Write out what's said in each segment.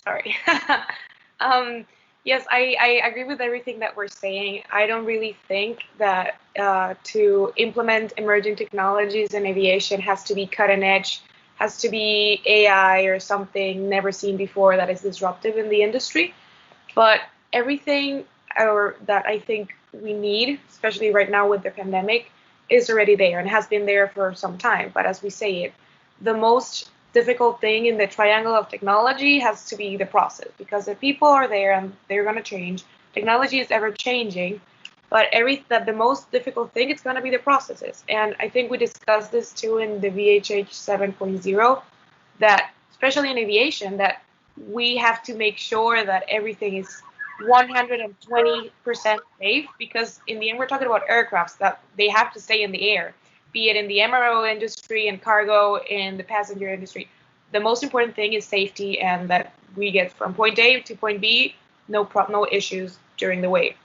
Sorry. um, yes, I agree with everything that we're saying. I don't really think that to implement emerging technologies in aviation has to be cutting edge, has to be AI or something never seen before that is disruptive in the industry. But everything or that I think we need, especially right now with the pandemic, is already there and has been there for some time. But as we say it, the most difficult thing in the triangle of technology has to be the process, because the people are there and they're going to change. Technology is ever changing, but the most difficult thing is going to be the processes. And I think we discussed this too in the VHH 7.0, that especially in aviation, that we have to make sure that everything is 120% safe, because in the end we're talking about aircrafts that they have to stay in the air, be it in the MRO industry and cargo in the passenger industry. The most important thing is safety, and that we get from point A to point B, no issues during the wave.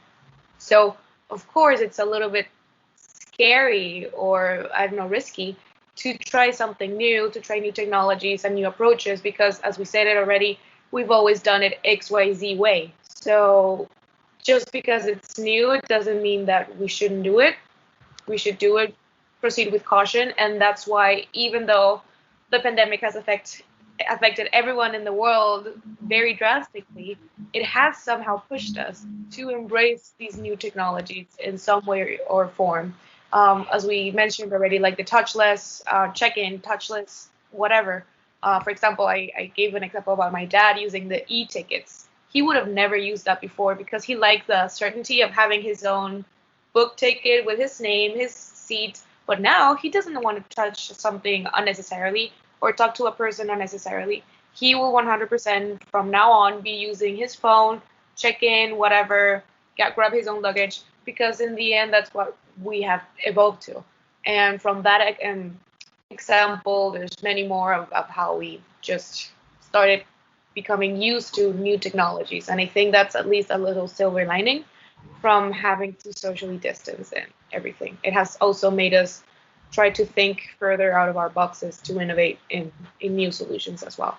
So of course it's a little bit scary, or I don't know, risky to try something new, to try new technologies and new approaches, because as we said it already, we've always done it XYZ way. So just because it's new, it doesn't mean that we shouldn't do it. We should do it, proceed with caution. And that's why, even though the pandemic has affected everyone in the world very drastically, it has somehow pushed us to embrace these new technologies in some way or form. As we mentioned already, like the touchless check-in, touchless whatever. For example, I gave an example about my dad using the e-tickets. He would have never used that before because he liked the certainty of having his own book ticket with his name, his seat. But now he doesn't want to touch something unnecessarily or talk to a person unnecessarily. He will 100% from now on be using his phone, check in, whatever, grab his own luggage, because in the end, that's what we have evolved to. And from that example, there's many more of how we just started becoming used to new technologies. And I think that's at least a little silver lining from having to socially distance and everything. It has also made us try to think further out of our boxes to innovate in new solutions as well.